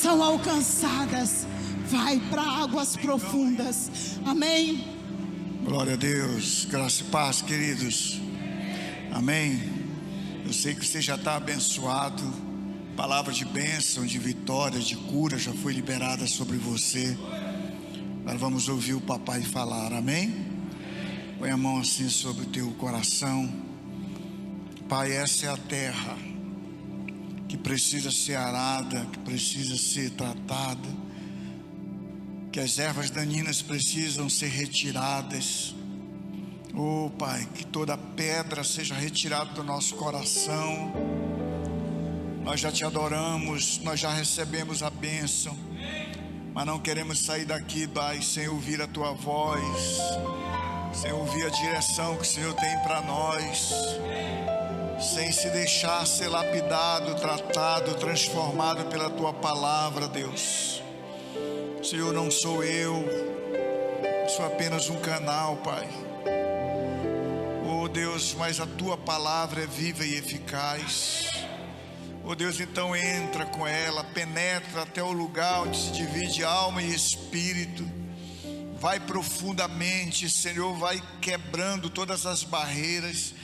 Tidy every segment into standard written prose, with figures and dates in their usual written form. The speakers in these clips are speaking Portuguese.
são alcançadas. Vai para águas profundas. Amém. Glória a Deus. Graça e paz, queridos. Amém. Eu sei que você já está abençoado. Palavra de bênção, de vitória, de cura já foi liberada sobre você. Agora vamos ouvir o papai falar. Amém. Põe a mão assim sobre o teu coração. Pai, essa é a terra que precisa ser arada, que precisa ser tratada, que as ervas daninhas precisam ser retiradas. Oh Pai, que toda pedra seja retirada do nosso coração. Nós já te adoramos, nós já recebemos a bênção, mas não queremos sair daqui, Pai, sem ouvir a tua voz, sem ouvir a direção que o Senhor tem para nós, sem se deixar ser lapidado, tratado, transformado pela tua palavra, Deus. Senhor, não sou eu sou apenas um canal, Pai. Oh Deus, mas a tua palavra é viva e eficaz. Oh Deus, então entra com ela, penetra até o lugar onde se divide alma e espírito. Vai profundamente, Senhor, vai quebrando todas as barreiras,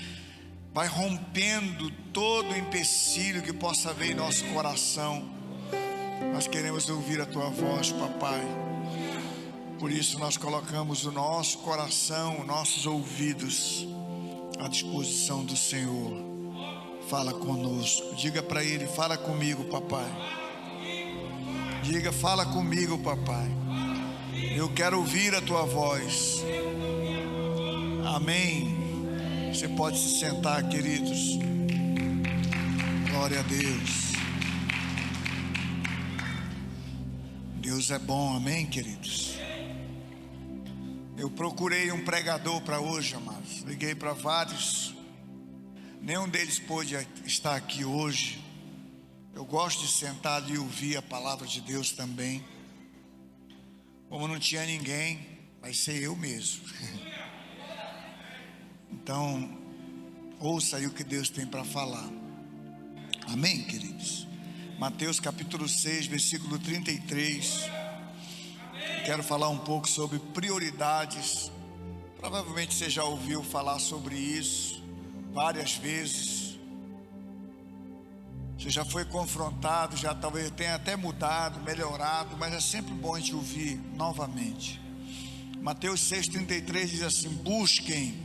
vai rompendo todo o empecilho que possa haver em nosso coração. Nós queremos ouvir a tua voz, papai. Por isso nós colocamos o nosso coração, nossos ouvidos à disposição do Senhor. Fala conosco. Diga para ele: fala comigo, papai. Diga: fala comigo, papai. Eu quero ouvir a tua voz. Amém. Você pode se sentar, queridos. Glória a Deus. Deus é bom, amém, queridos. Eu procurei um pregador para hoje, amados. Liguei para vários. Nenhum deles pôde estar aqui hoje. Eu gosto de sentar ali e ouvir a palavra de Deus também. Como não tinha ninguém, vai ser eu mesmo. Então, ouça aí o que Deus tem para falar. Amém, queridos? Mateus capítulo 6, versículo 33. Quero falar um pouco sobre prioridades. Provavelmente você já ouviu falar sobre isso várias vezes. Você já foi confrontado, já talvez tenha até mudado, melhorado, mas é sempre bom a gente ouvir novamente. Mateus 6,33 diz assim: busquem,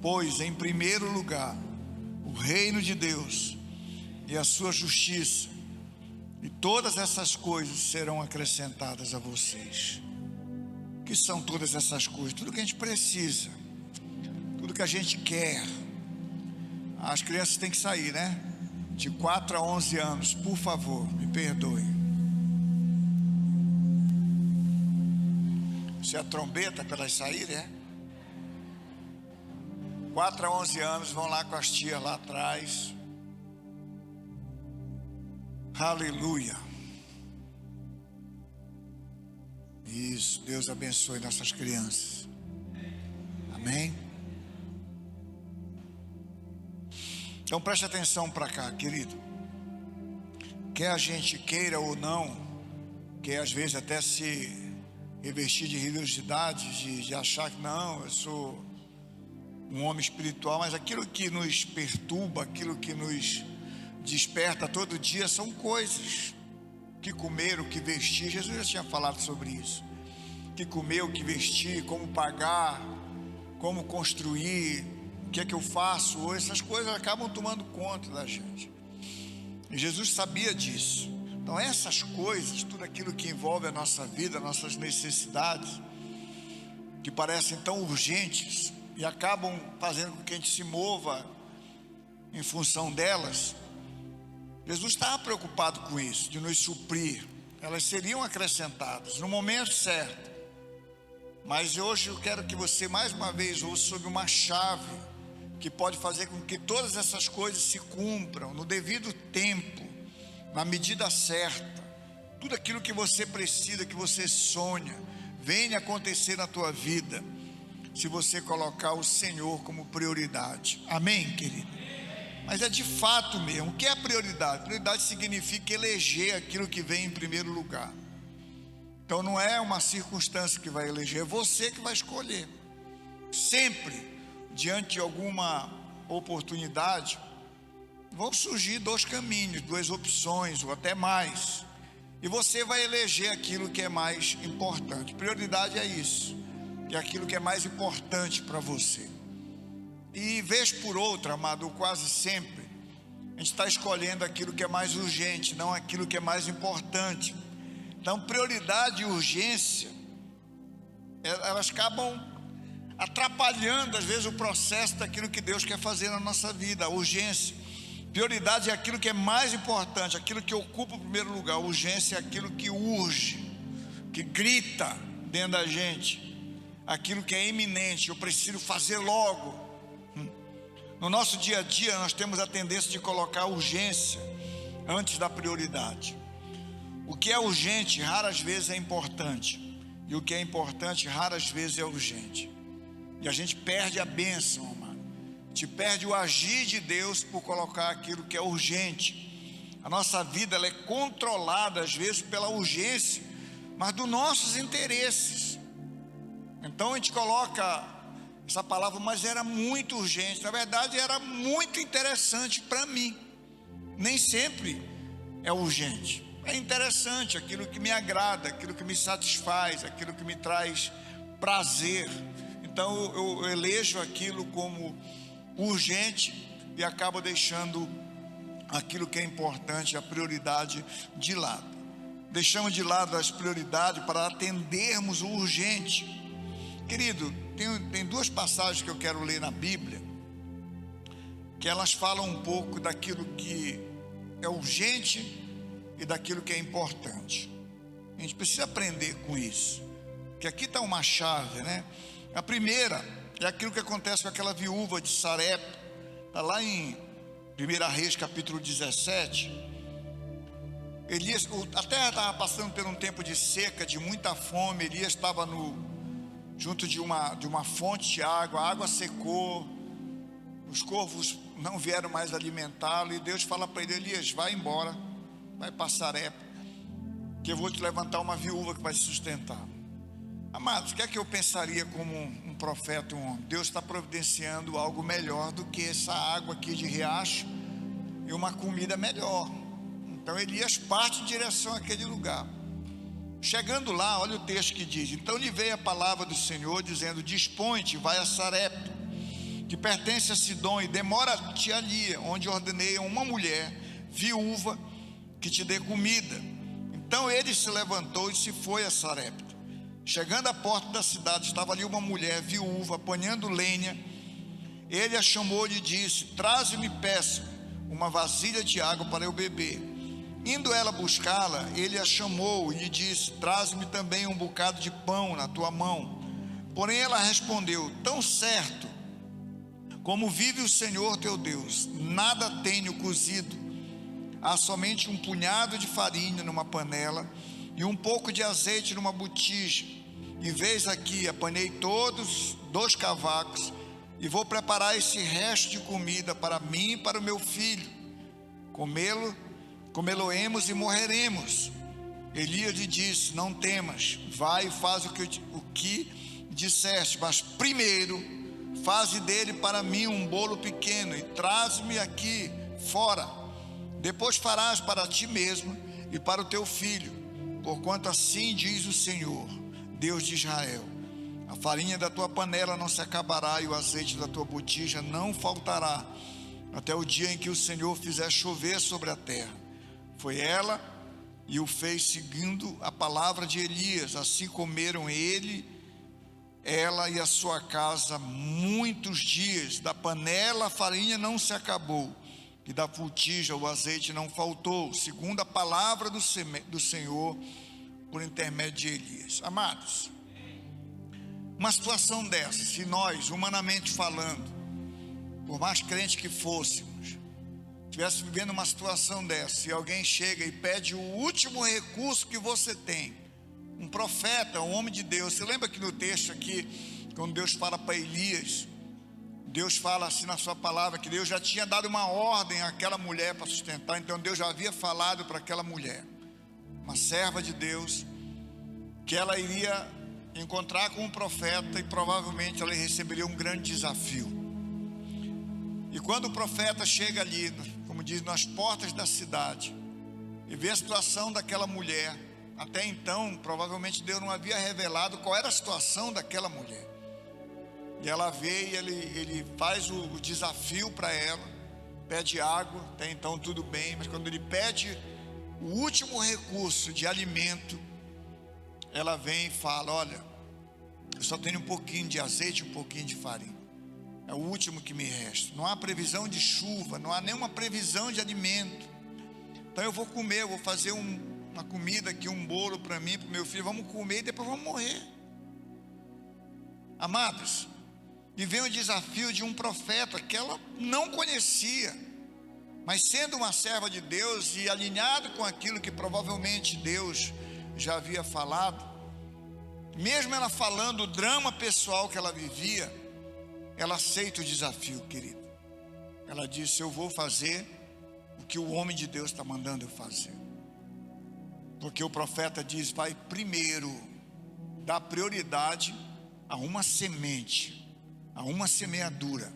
pois, em primeiro lugar, o reino de Deus e a sua justiça, e todas essas coisas serão acrescentadas a vocês. O que são todas essas coisas? Tudo que a gente precisa, tudo que a gente quer. As crianças têm que sair, né? De 4 a 11 anos, por favor, me perdoe. Se é a trombeta para elas saírem, é? 4 a 11 anos, vão lá com as tias lá atrás. Aleluia. Isso, Deus abençoe nossas crianças. Amém. Então preste atenção para cá, querido. Quer a gente queira ou não, quer às vezes até se revestir de religiosidade, de achar que não, eu sou um homem espiritual, mas aquilo que nos perturba, aquilo que nos desperta todo dia são coisas. Que comer, o que vestir. Jesus já tinha falado sobre isso. Que comer, o que vestir, como pagar, como construir, o que é que eu faço hoje. Essas coisas acabam tomando conta da gente. E Jesus sabia disso. Então essas coisas, tudo aquilo que envolve a nossa vida, nossas necessidades, que parecem tão urgentes e acabam fazendo com que a gente se mova em função delas, Jesus estava preocupado com isso, de nos suprir. Elas seriam acrescentadas no momento certo. Mas hoje eu quero que você mais uma vez ouça sobre uma chave que pode fazer com que todas essas coisas se cumpram no devido tempo, na medida certa. Tudo aquilo que você precisa, que você sonha, venha acontecer na tua vida, se você colocar o Senhor como prioridade. Amém, querido? mas é de fato mesmo. O que é prioridade? Prioridade significa eleger aquilo que vem em primeiro lugar. Então não é uma circunstância que vai eleger, é você que vai escolher. Sempre, diante de alguma oportunidade, vão surgir dois caminhos, duas opções ou até mais. E você vai eleger aquilo que é mais importante. Prioridade é isso, é aquilo que é mais importante para você. E vez por outra, amado, quase sempre, a gente está escolhendo aquilo que é mais urgente, não aquilo que é mais importante. Então, prioridade e urgência, elas acabam atrapalhando, às vezes, o processo daquilo que Deus quer fazer na nossa vida. A urgência, prioridade é aquilo que é mais importante, aquilo que ocupa o primeiro lugar. A urgência é aquilo que urge, que grita dentro da gente, aquilo que é iminente, eu preciso fazer logo. No nosso dia a dia, nós temos a tendência de colocar a urgência antes da prioridade. O que é urgente, raras vezes é importante. E o que é importante, raras vezes é urgente. E a gente perde a bênção, amado. A gente perde o agir de Deus por colocar aquilo que é urgente. A nossa vida, ela é controlada, às vezes, pela urgência, mas dos nossos interesses. Então a gente coloca essa palavra, mas era muito urgente. Na verdade, era muito interessante para mim. Nem sempre é urgente. É interessante, aquilo que me agrada, aquilo que me satisfaz, aquilo que me traz prazer. Então eu elejo aquilo como urgente e acabo deixando aquilo que é importante, a prioridade, de lado. Deixamos de lado as prioridades para atendermos o urgente. Querido, tem duas passagens que eu quero ler na Bíblia, que elas falam um pouco daquilo que é urgente e daquilo que é importante. A gente precisa aprender com isso, que aqui está uma chave, né? A primeira é aquilo que acontece com aquela viúva de Sarepta, está lá em 1 Reis capítulo 17. Elias, a terra estava passando por um tempo de seca, de muita fome. Elias estava junto de uma fonte de água, a água secou, os corvos não vieram mais alimentá-lo, e Deus fala para ele: Elias, vai embora, vai para Sarepta, que eu vou te levantar uma viúva que vai te sustentar. Amados, o que é que eu pensaria como um profeta, um homem? Deus está providenciando algo melhor do que essa água aqui de riacho e uma comida melhor. Então Elias parte em direção àquele lugar. Chegando lá, olha o texto que diz: então lhe veio a palavra do Senhor dizendo: dispõe-te, vai a Sarepta, que pertence a Sidom, e demora-te ali, onde ordenei a uma mulher viúva que te dê comida. Então ele se levantou e se foi a Sarepta. Chegando à porta da cidade, estava ali uma mulher viúva apanhando lenha. Ele a chamou e lhe disse: traze-me, peço, uma vasilha de água para eu beber. Indo ela buscá-la, ele a chamou e lhe disse: traze-me também um bocado de pão na tua mão. Porém ela respondeu: tão certo como vive o Senhor teu Deus, nada tenho cozido. Há somente um punhado de farinha numa panela e um pouco de azeite numa botija. E vês aqui, apanhei todos 2 cavacos e vou preparar esse resto de comida para mim e para o meu filho. Comê-lo-emos e morreremos. Elias lhe disse: não temas, vai e faz o que disseste, mas primeiro faze dele para mim um bolo pequeno e traz-me aqui fora. Depois farás para ti mesmo e para o teu filho, porquanto assim diz o Senhor, Deus de Israel: a farinha da tua panela não se acabará e o azeite da tua botija não faltará, até o dia em que o Senhor fizer chover sobre a terra. Foi ela e o fez seguindo a palavra de Elias. Assim comeram ele, ela e a sua casa muitos dias. Da panela a farinha não se acabou, e da botija o azeite não faltou, segundo a palavra do Senhor por intermédio de Elias. Amados, uma situação dessa, se nós, humanamente falando, por mais crente que fôssemos, estivesse vivendo uma situação dessa, e alguém chega e pede o último recurso que você tem, um profeta, um homem de Deus. Você lembra que no texto aqui, quando Deus fala para Elias, Deus fala assim na sua palavra, que Deus já tinha dado uma ordem àquela mulher para sustentar. Então Deus já havia falado para aquela mulher, uma serva de Deus, que ela iria encontrar com um profeta e provavelmente ela receberia um grande desafio. E quando o profeta chega ali, como diz, nas portas da cidade, e vê a situação daquela mulher, até então provavelmente Deus não havia revelado qual era a situação daquela mulher. E ela vê e ele faz o desafio para ela, pede água, até então tudo bem, mas quando ele pede o último recurso de alimento, ela vem e fala: olha, eu só tenho um pouquinho de azeite, um pouquinho de farinha, é o último que me resta, não há previsão de chuva, não há nenhuma previsão de alimento, então eu vou comer, eu vou fazer uma comida aqui, um bolo para mim, para o meu filho, vamos comer e depois vamos morrer. Amados, e vem o desafio de um profeta que ela não conhecia, mas sendo uma serva de Deus e alinhado com aquilo que provavelmente Deus já havia falado, mesmo ela falando o drama pessoal que ela vivia, ela aceita o desafio, querido. Ela disse: eu vou fazer o que o homem de Deus está mandando eu fazer, porque o profeta diz: vai primeiro dar prioridade a uma semente, a uma semeadura,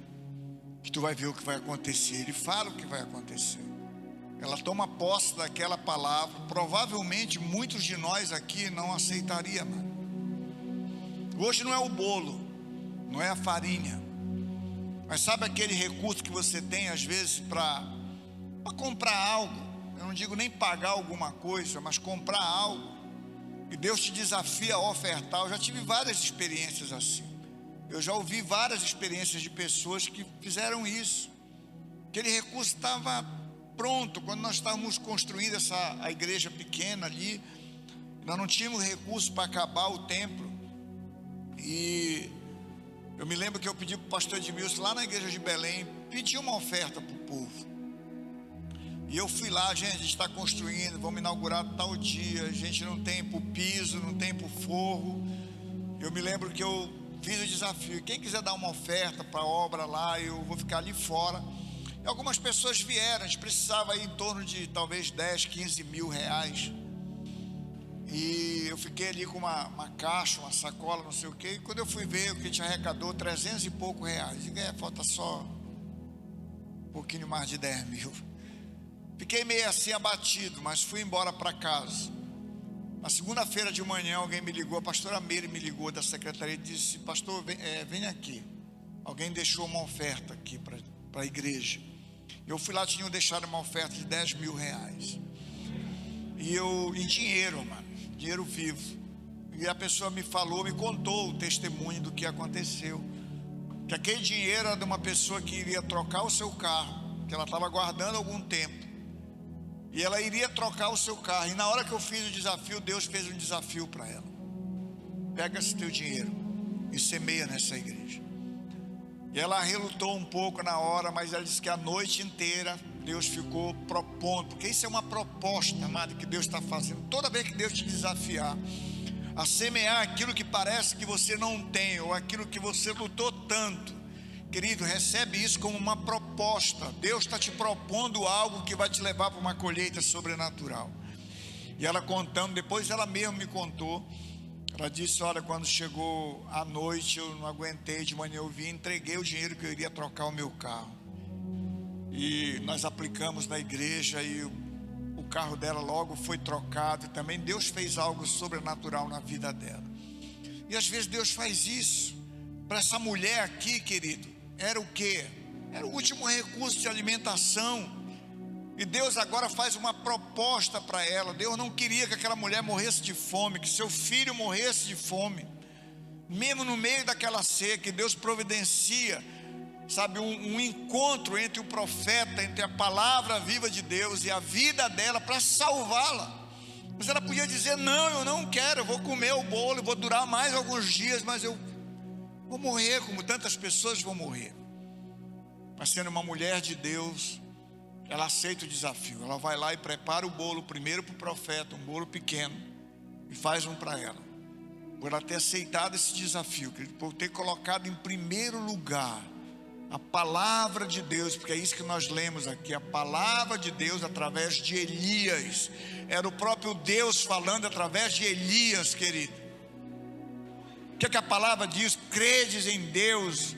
que tu vai ver o que vai acontecer. Ele fala o que vai acontecer. Ela toma posse daquela palavra. Provavelmente muitos de nós aqui não aceitaria, mano. Hoje não é o bolo, não é a farinha, mas sabe aquele recurso que você tem às vezes para comprar algo? Eu não digo nem pagar alguma coisa, mas comprar algo, e Deus te desafia a ofertar. Eu já tive várias experiências assim. Eu já ouvi várias experiências de pessoas que fizeram isso. Aquele recurso estava pronto. Quando nós estávamos construindo a igreja pequena ali, nós não tínhamos recurso para acabar o templo. E eu me lembro que eu pedi para o pastor Edmilson, lá na igreja de Belém, pedir uma oferta para o povo. E eu fui lá: gente, a gente está construindo, vamos inaugurar tal dia, a gente não tem para o piso, não tem para o forro. Eu me lembro que eu fiz o desafio: quem quiser dar uma oferta para a obra lá, eu vou ficar ali fora. E algumas pessoas vieram, a gente precisava aí em torno de talvez 10, 15 mil reais. E eu fiquei ali com uma caixa, uma sacola, não sei o que. E quando eu fui ver, o que a gente arrecadou, 300 e pouco reais. E falta só um pouquinho mais de 10 mil. Fiquei meio assim abatido, mas fui embora para casa. Na segunda-feira de manhã alguém me ligou, a pastora Meire me ligou da secretaria e disse: pastor, vem aqui, alguém deixou uma oferta aqui para a igreja. Eu fui lá, tinham deixado uma oferta de 10 mil reais, e eu, em dinheiro, mano, dinheiro vivo. E a pessoa me falou, me contou o testemunho do que aconteceu, que aquele dinheiro era de uma pessoa que iria trocar o seu carro, que ela estava guardando algum tempo, e ela iria trocar o seu carro. E na hora que eu fiz o desafio, Deus fez um desafio para ela: pega esse teu dinheiro e semeia nessa igreja. E ela relutou um pouco na hora, mas ela disse que a noite inteira Deus ficou propondo, porque isso é uma proposta, amado, que Deus está fazendo. Toda vez que Deus te desafiar a semear aquilo que parece que você não tem, ou aquilo que você lutou tanto, querido, recebe isso como uma proposta. Deus está te propondo algo que vai te levar para uma colheita sobrenatural. E ela contando, depois ela mesma me contou, ela disse: olha, quando chegou a noite, eu não aguentei, de manhã eu vim, entreguei o dinheiro que eu iria trocar o meu carro, e nós aplicamos na igreja, e o carro dela logo foi trocado. E também Deus fez algo sobrenatural na vida dela. E às vezes Deus faz isso para essa mulher aqui, querido. Era o quê? Era o último recurso de alimentação. E Deus agora faz uma proposta para ela. Deus não queria que aquela mulher morresse de fome, que seu filho morresse de fome. Mesmo no meio daquela seca, Deus providencia, sabe, um encontro entre o profeta, entre a palavra viva de Deus e a vida dela, para salvá-la. Mas ela podia dizer: não, eu não quero, eu vou comer o bolo, eu vou durar mais alguns dias, mas eu vou morrer como tantas pessoas vão morrer. Mas sendo uma mulher de Deus, ela aceita o desafio. Ela vai lá e prepara o bolo primeiro para o profeta, um bolo pequeno, e faz um para ela, por ela ter aceitado esse desafio, por ter colocado em primeiro lugar A palavra de Deus, porque é isso que nós lemos aqui, a palavra de Deus através de Elias, era o próprio Deus falando através de Elias, querido. O que é que a palavra diz? Credes em Deus,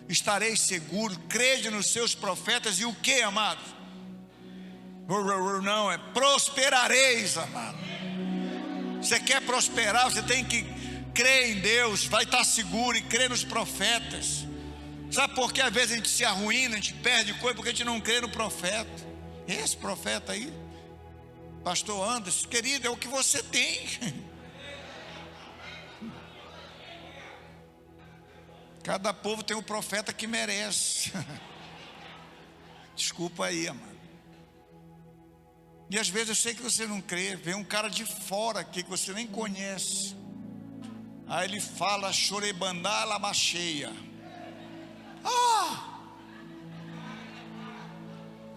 estareis seguros. Crede nos seus profetas e o que, amados? Não, é prosperareis, amado. Você quer prosperar, você tem que crer em Deus, vai estar seguro e crer nos profetas. Sabe por que às vezes a gente se arruína, a gente perde coisa? Porque a gente não crê no profeta. Esse profeta aí, pastor Anderson, querido, é o que você tem. Cada povo tem um profeta que merece. Desculpa aí, amado. E às vezes eu sei que você não crê. Vem um cara de fora aqui que você nem conhece. Aí ele fala chorebandá lamacheia.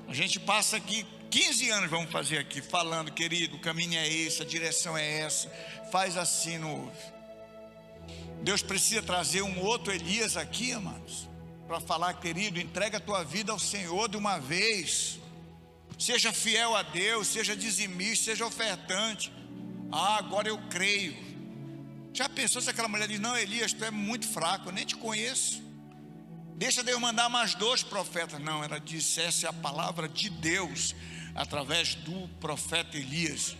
A gente passa aqui 15 anos, vamos fazer aqui, falando, querido, o caminho é esse, a direção é essa, faz assim, não ouve. Deus precisa trazer um outro Elias aqui, amados, para falar, querido, entrega a tua vida ao Senhor de uma vez. Seja fiel a Deus, seja dizimista, seja ofertante. Agora eu creio. Já pensou se aquela mulher diz, não, Elias, tu é muito fraco, eu nem te conheço. Deixa Deus mandar mais 2 profetas. Não, ela dissesse a palavra de Deus através do profeta Elias.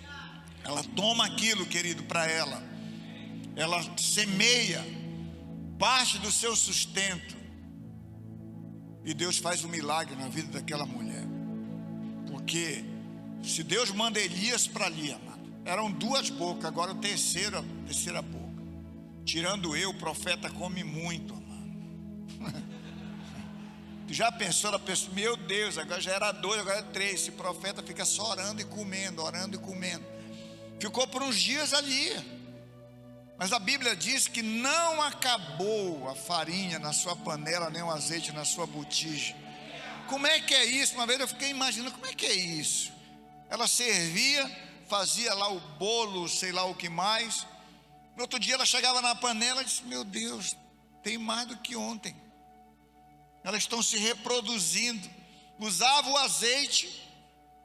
Ela toma aquilo, querido, para ela. Ela semeia parte do seu sustento. E Deus faz um milagre na vida daquela mulher. Porque se Deus manda Elias para ali, amado, eram 2 bocas, agora a terceira boca. Tirando eu, o profeta come muito, amado. Já pensou, ela pensou, meu Deus, agora já era 2, agora é 3. Esse profeta fica só orando e comendo. Ficou por uns dias ali. Mas a Bíblia diz que não acabou a farinha na sua panela, nem o azeite na sua botija. Como é que é isso? Uma vez eu fiquei imaginando, como é que é isso? Ela servia, fazia lá o bolo, sei lá o que mais. No outro dia ela chegava na panela e disse, meu Deus, tem mais do que ontem. Elas estão se reproduzindo. Usava o azeite,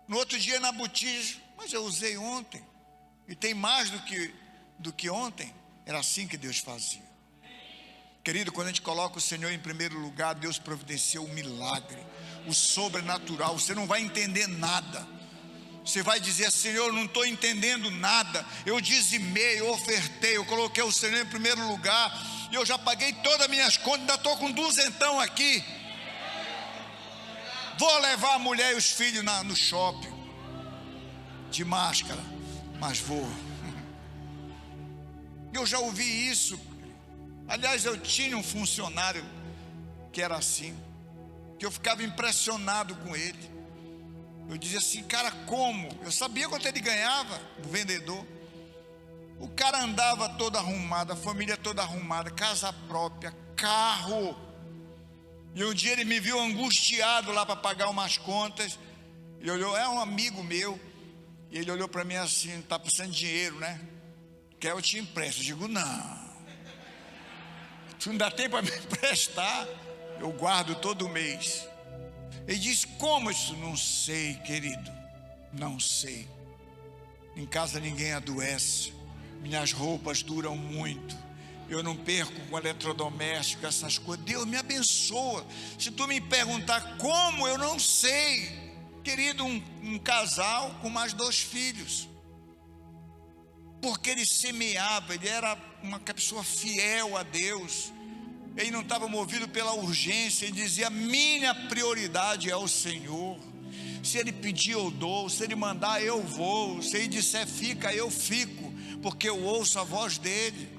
no outro dia na botija, mas eu usei ontem, e tem mais do que ontem. Era assim que Deus fazia. Querido, quando a gente coloca o Senhor em primeiro lugar, Deus providenciou o milagre, o sobrenatural. Você não vai entender nada. Você vai dizer, Senhor, eu não estou entendendo nada. Eu dizimei, eu ofertei, eu coloquei o Senhor em primeiro lugar. E eu já paguei todas as minhas contas, ainda estou com 200 aqui. Vou levar a mulher e os filhos no shopping, de máscara, mas vou. Eu já ouvi isso. Aliás, eu tinha um funcionário que era assim, que eu ficava impressionado com ele. Eu dizia assim, cara, como? Eu sabia quanto ele ganhava, o vendedor. O cara andava todo arrumado, a família toda arrumada, casa própria, carro. E um dia ele me viu angustiado lá para pagar umas contas. Ele olhou, é um amigo meu. E ele olhou para mim assim, está precisando de dinheiro, né? Quer eu te empresto? Eu digo, não. Se não dá tempo para me emprestar, eu guardo todo mês. Ele disse, como isso? Não sei, querido, não sei. Em casa ninguém adoece. Minhas roupas duram muito. Eu não perco com eletrodoméstico, essas coisas. Deus me abençoa. Se tu me perguntar como, eu não sei. Querido, um casal com mais 2 filhos. Porque ele semeava, ele era uma pessoa fiel a Deus. Ele não estava movido pela urgência. Ele dizia, minha prioridade é o Senhor. Se ele pedir, eu dou. Se ele mandar, eu vou. Se ele disser, fica, eu fico. Porque eu ouço a voz dele.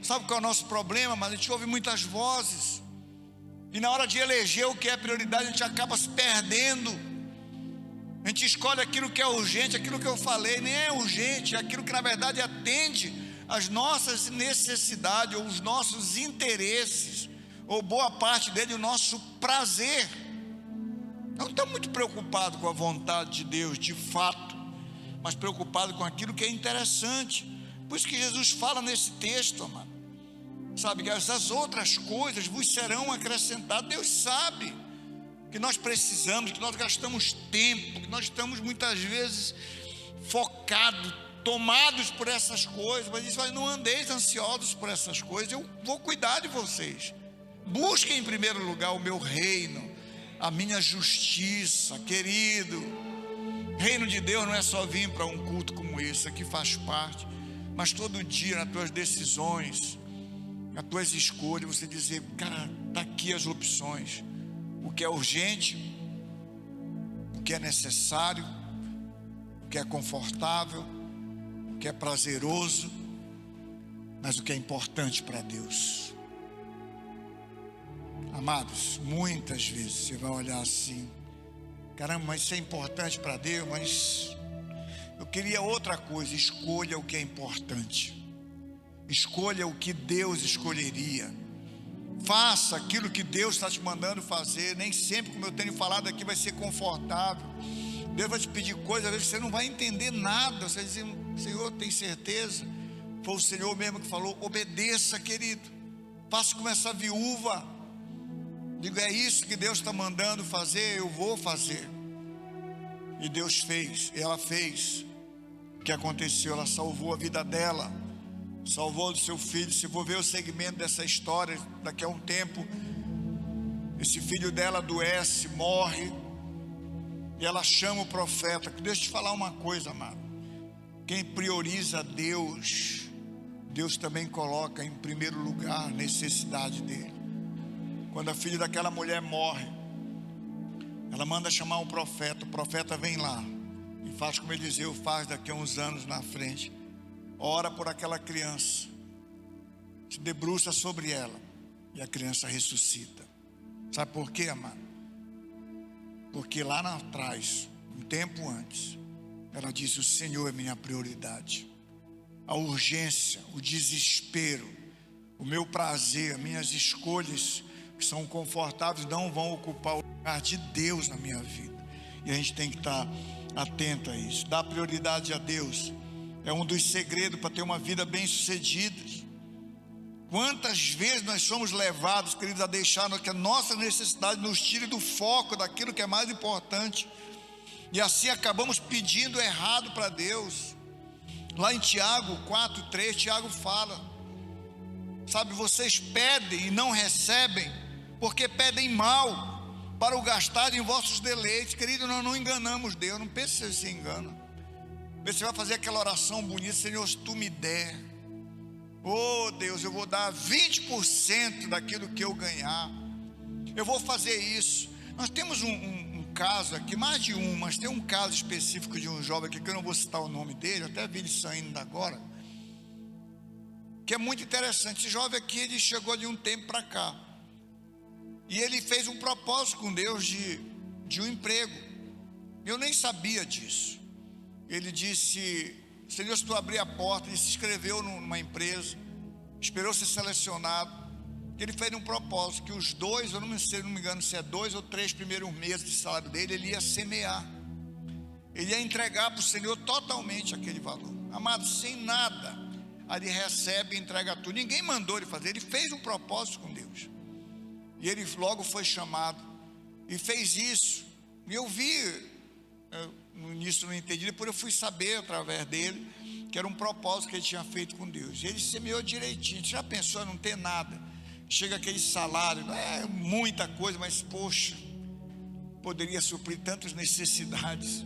Sabe qual é o nosso problema? Mas a gente ouve muitas vozes. E na hora de eleger o que é prioridade, a gente acaba se perdendo. A gente escolhe aquilo que é urgente. Aquilo que eu falei nem é urgente. É aquilo que na verdade atende às nossas necessidades, ou os nossos interesses, ou boa parte dele, o nosso prazer. Não está muito preocupado com a vontade de Deus, de fato, mas preocupado com aquilo que é interessante. Por isso que Jesus fala nesse texto, amado, sabe, que as outras coisas vos serão acrescentadas. Deus sabe que nós precisamos, que nós gastamos tempo, que nós estamos muitas vezes focados, tomados por essas coisas, mas diz: não andeis ansiosos por essas coisas, eu vou cuidar de vocês. Busquem em primeiro lugar o meu reino, a minha justiça. Querido, reino de Deus não é só vir para um culto como esse, aqui faz parte, mas todo dia nas tuas decisões, nas tuas escolhas, você dizer: cara, está aqui as opções, o que é urgente, o que é necessário, o que é confortável, o que é prazeroso, mas o que é importante para Deus. Amados, muitas vezes você vai olhar assim: caramba, mas isso é importante para Deus, mas eu queria outra coisa. Escolha o que é importante, escolha o que Deus escolheria, faça aquilo que Deus está te mandando fazer. Nem sempre, como eu tenho falado aqui, vai ser confortável. Deus vai te pedir coisas, às vezes você não vai entender nada. Você vai dizer: Senhor, tem certeza? Foi o Senhor mesmo que falou: obedeça, querido, faça como essa viúva. Digo: é isso que Deus está mandando fazer, eu vou fazer. E Deus fez, ela fez. O que aconteceu? Ela salvou a vida dela, salvou do seu filho. Se for ver o segmento dessa história, daqui a um tempo, esse filho dela adoece, morre, e ela chama o profeta. Deixa eu te falar uma coisa, amado: quem prioriza Deus, Deus também coloca em primeiro lugar a necessidade dele. Quando a filha daquela mulher morre, ela manda chamar um profeta. O profeta vem lá e faz como Eliseu faz daqui a uns anos na frente: ora por aquela criança, se debruça sobre ela, e a criança ressuscita. Sabe por quê, amado? Porque lá atrás, um tempo antes, ela disse: o Senhor é minha prioridade. A urgência, o desespero, o meu prazer, minhas escolhas que são confortáveis não vão ocupar o lugar de Deus na minha vida. E a gente tem que estar atento a isso. Dar prioridade a Deus é um dos segredos para ter uma vida bem sucedida. Quantas vezes nós somos levados, queridos, a deixar que a nossa necessidade nos tire do foco daquilo que é mais importante, e assim acabamos pedindo errado para Deus. Lá em Tiago 4:3, Tiago fala: sabe, vocês pedem e não recebem, porque pedem mal, para o gastar em vossos deleites. Querido, nós não enganamos Deus. Não pense que você se engana. Você vai fazer aquela oração bonita: Senhor, se tu me der, oh Deus, eu vou dar 20% daquilo que eu ganhar, eu vou fazer isso. Nós temos um caso aqui, mais de um, mas tem um caso específico de um jovem aqui, que eu não vou citar o nome dele, até vi ele saindo agora, que é muito interessante. Esse jovem aqui, ele chegou de um tempo para cá, e ele fez um propósito com Deus de um emprego. Eu nem sabia disso. Ele disse: Senhor, se tu abrir a porta, ele se inscreveu numa empresa, esperou ser selecionado. Ele fez um propósito que os dois, eu não me engano se é 2 ou 3 primeiros meses de salário dele, ele ia semear, ele ia entregar para o Senhor totalmente aquele valor. Amado, sem nada, aí ele recebe e entrega tudo. Ninguém mandou ele fazer, ele fez um propósito com Deus, e ele logo foi chamado e fez isso. E eu vi, no início não entendi, depois eu fui saber através dele que era um propósito que ele tinha feito com Deus. E ele semeou direitinho. Você já pensou em não ter nada? Chega aquele salário, não é muita coisa, mas poxa, poderia suprir tantas necessidades.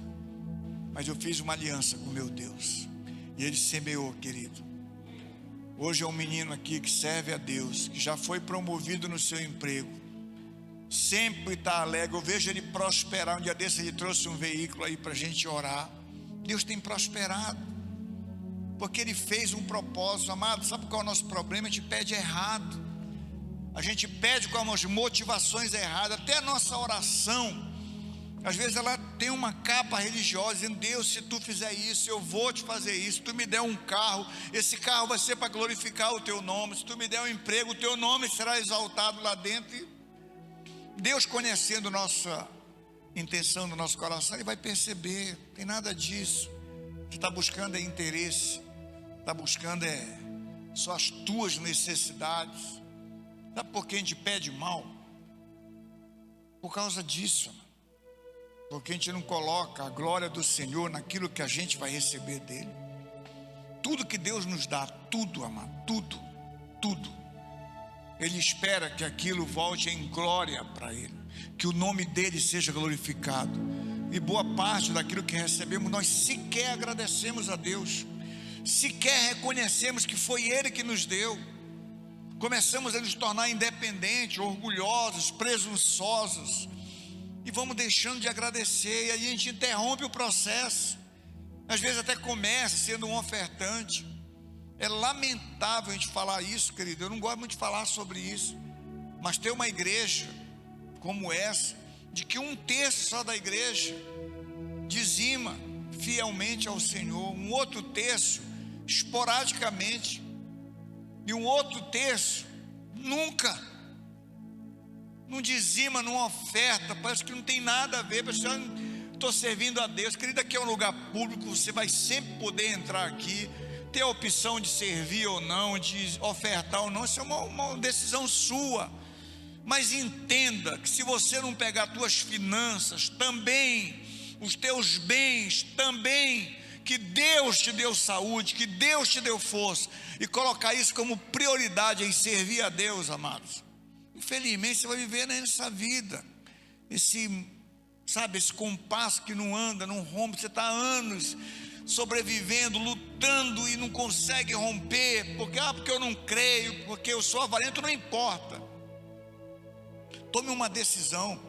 Mas eu fiz uma aliança com meu Deus, e ele semeou, querido. Hoje é um menino aqui que serve a Deus, que já foi promovido no seu emprego, sempre está alegre. Eu vejo ele prosperar. Um dia desse ele trouxe um veículo aí para a gente orar. Deus tem prosperado, porque ele fez um propósito. Amado, sabe qual é o nosso problema? A gente pede errado, a gente pede com as motivações erradas. Até a nossa oração, às vezes ela tem uma capa religiosa, dizendo: Deus, se tu fizer isso, eu vou te fazer isso. Se tu me der um carro, esse carro vai ser para glorificar o teu nome. Se tu me der um emprego, o teu nome será exaltado lá dentro. E Deus, conhecendo nossa intenção do nosso coração, Ele vai perceber: não tem nada disso. Você está buscando interesse, está buscando são as tuas necessidades. Sabe por que a gente pede mal? Por causa disso, porque a gente não coloca a glória do Senhor naquilo que a gente vai receber dele. Tudo que Deus nos dá, tudo, amado, tudo, Ele espera que aquilo volte em glória para Ele, que o nome dele seja glorificado. E boa parte daquilo que recebemos, nós sequer agradecemos a Deus, sequer reconhecemos que foi Ele que nos deu. Começamos a nos tornar independentes, orgulhosos, presunçosos, e vamos deixando de agradecer, e aí a gente interrompe o processo. Às vezes até começa sendo um ofertante. É lamentável a gente falar isso, querido. Eu não gosto muito de falar sobre isso, mas ter uma igreja como essa, de que 1/3 só da igreja dizima fielmente ao Senhor, um outro terço esporadicamente, e um outro terço nunca, não dizima, não oferta, parece que não tem nada a ver. Parece que estou servindo a Deus. Querido, aqui é um lugar público, você vai sempre poder entrar aqui, ter a opção de servir ou não, de ofertar ou não, isso é uma decisão sua. Mas entenda que se você não pegar as tuas finanças também, os teus bens também, que Deus te deu saúde, que Deus te deu força, e colocar isso como prioridade em servir a Deus, amados, infelizmente você vai viver nessa vida, esse compasso que não anda, não rompe. Você está há anos sobrevivendo, lutando e não consegue romper, porque eu não creio, porque eu sou avarento. Não importa. Tome uma decisão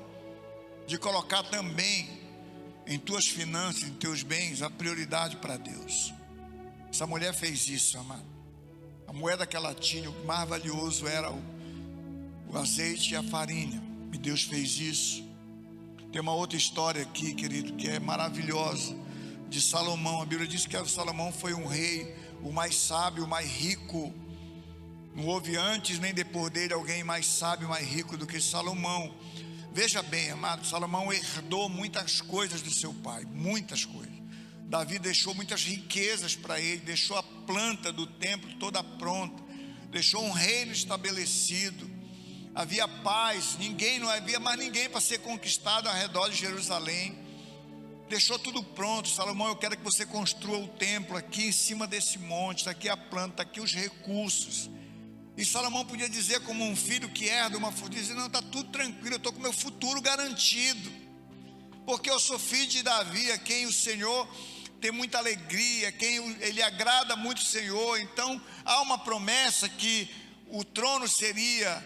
de colocar também em tuas finanças, em teus bens, a prioridade para Deus. Essa mulher fez isso, amado. A moeda que ela tinha, o mais valioso era o azeite e a farinha, e Deus fez isso. Tem uma outra história aqui, querido, que é maravilhosa, de Salomão. A Bíblia diz que Salomão foi um rei, o mais sábio, o mais rico. Não houve antes nem depois dele alguém mais sábio, mais rico do que Salomão. Veja bem, amado, Salomão herdou muitas coisas do seu pai, muitas coisas. Davi deixou muitas riquezas para ele, deixou a planta do templo toda pronta, deixou um reino estabelecido. Havia paz, não havia mais ninguém para ser conquistado ao redor de Jerusalém. Deixou tudo pronto. Salomão, eu quero que você construa o templo aqui em cima desse monte, está aqui a planta, está aqui os recursos. E Salomão podia dizer, como um filho que herda uma fortuna, dizer: não, está tudo tranquilo, eu estou com meu futuro garantido, porque eu sou filho de Davi, a quem o Senhor tem muita alegria, quem ele agrada muito o Senhor. Então há uma promessa que o trono seria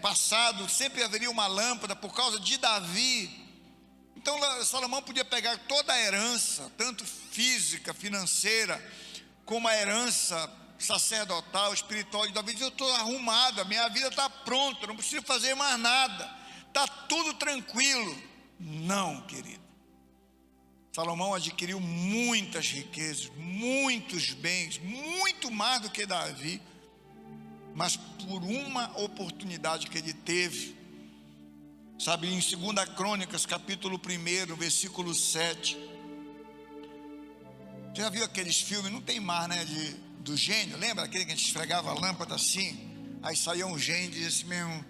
passado, sempre haveria uma lâmpada por causa de Davi. Então Salomão podia pegar toda a herança, tanto física, financeira, como a herança sacerdotal, espiritual de Davi, diz: eu estou arrumado, a minha vida está pronta, não preciso fazer mais nada, está tudo tranquilo. Não, querido. Salomão adquiriu muitas riquezas, muitos bens, muito mais do que Davi, mas por uma oportunidade que ele teve, sabe, em 2 Crônicas, capítulo 1, versículo 7. Você já viu aqueles filmes? Não tem mais, do gênio, lembra aquele que a gente esfregava a lâmpada assim, aí saía um gênio e dizia assim mesmo: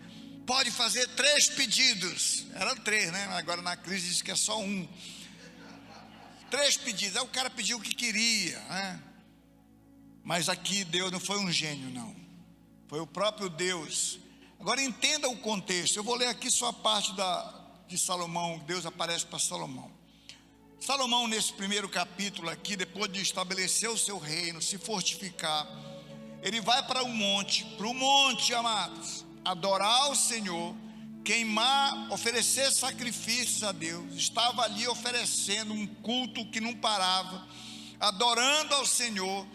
pode fazer 3 pedidos. Eram 3, agora na crise diz que é só 1. 3 pedidos. Aí o cara pediu o que queria, mas aqui Deus não foi um gênio, não, foi o próprio Deus. Agora entenda o contexto. Eu vou ler aqui só a parte de Salomão. Deus aparece para Salomão. Salomão, nesse primeiro capítulo aqui, depois de estabelecer o seu reino, se fortificar, ele vai para o monte, amados, adorar o Senhor, queimar, oferecer sacrifícios a Deus. Estava ali oferecendo um culto que não parava, adorando ao Senhor.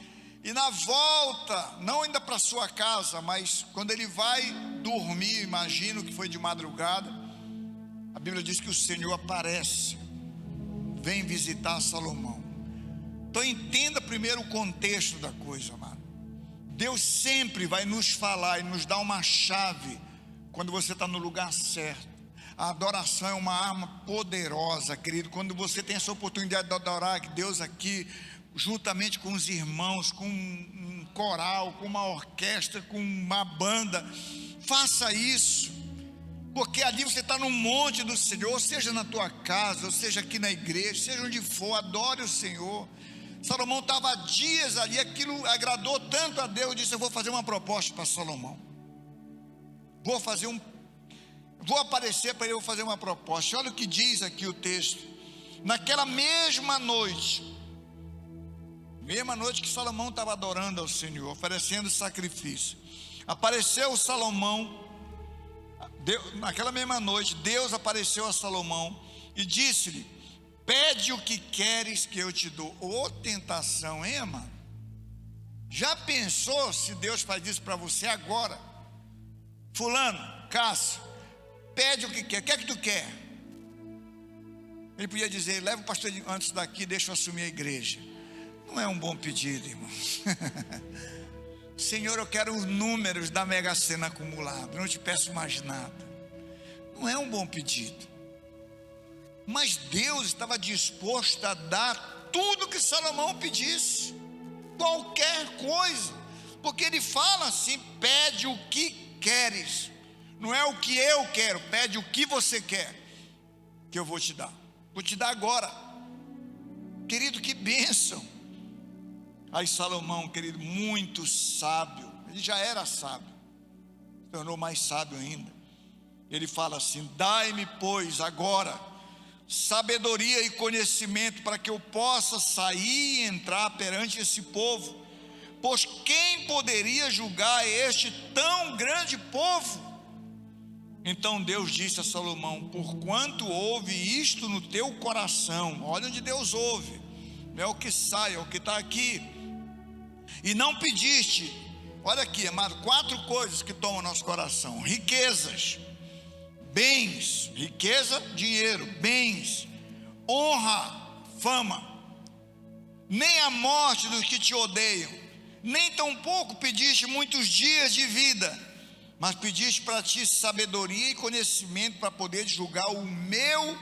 E na volta, não ainda para sua casa, mas quando ele vai dormir, imagino que foi de madrugada, a Bíblia diz que o Senhor aparece, vem visitar Salomão. Então entenda primeiro o contexto da coisa, amado. Deus sempre vai nos falar e nos dar uma chave quando você está no lugar certo. A adoração é uma arma poderosa, querido. Quando você tem essa oportunidade de adorar Deus aqui, juntamente com os irmãos, com um coral, com uma orquestra, com uma banda. Faça isso, porque ali você está no monte do Senhor, seja na tua casa, ou seja aqui na igreja, seja onde for, adore o Senhor. Salomão estava há dias ali, aquilo agradou tanto a Deus, disse: eu vou fazer uma proposta para Salomão, vou aparecer para ele, vou fazer uma proposta. Olha o que diz aqui o texto. Naquela mesma noite que Salomão estava adorando ao Senhor, oferecendo sacrifício, apareceu Salomão. Naquela mesma noite, Deus apareceu a Salomão e disse-lhe: pede o que queres que eu te dou. Ô tentação, hein, mano? Já pensou se Deus faz isso para você agora? Fulano, Cássio, pede o que quer. O que é que tu quer? Ele podia dizer: leva o pastor antes daqui, deixa eu assumir a igreja. Não é um bom pedido, irmão. Senhor, eu quero os números da Mega Sena acumulada, não te peço mais nada. Não é um bom pedido. Mas Deus estava disposto a dar tudo que Salomão pedisse, qualquer coisa, porque ele fala assim: pede o que queres. Não é o que eu quero, pede o que você quer, que eu vou te dar. Vou te dar agora. Querido, que bênção. Aí Salomão, querido, muito sábio, ele já era sábio, se tornou mais sábio ainda. Ele fala assim: dai-me, pois, agora sabedoria e conhecimento, para que eu possa sair e entrar perante esse povo, pois quem poderia julgar este tão grande povo? Então Deus disse a Salomão: porquanto ouve isto no teu coração. Olha onde Deus ouve, não é o que sai, é o que está aqui. E não pediste, olha aqui, amado, 4 coisas que tomam nosso coração: riquezas, bens, riqueza, dinheiro, bens, honra, fama, nem a morte dos que te odeiam, nem tampouco pediste muitos dias de vida, mas pediste para ti sabedoria e conhecimento, para poder julgar o meu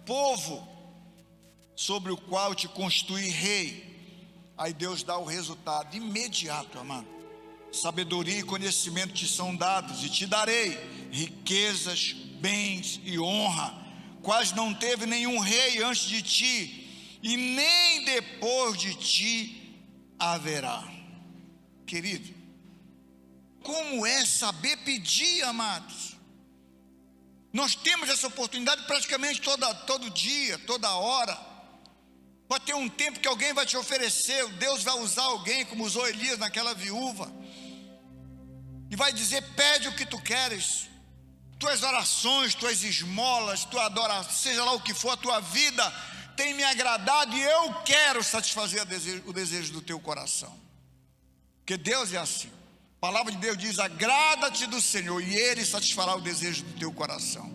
povo, sobre o qual te constituí rei. Aí Deus dá o resultado imediato, amado. Sabedoria e conhecimento te são dados, e te darei riquezas, bens e honra, quais não teve nenhum rei antes de ti, e nem depois de ti haverá. Querido, como é saber pedir, amados? Nós temos essa oportunidade praticamente todo dia, toda hora. Pode ter um tempo que alguém vai te oferecer, Deus vai usar alguém, como usou Elias naquela viúva, e vai dizer: pede o que tu queres. Tuas orações, tuas esmolas, tua adoração, seja lá o que for, a tua vida tem me agradado, e eu quero satisfazer o desejo do teu coração. Porque Deus é assim. A palavra de Deus diz: agrada-te do Senhor, e Ele satisfará o desejo do teu coração.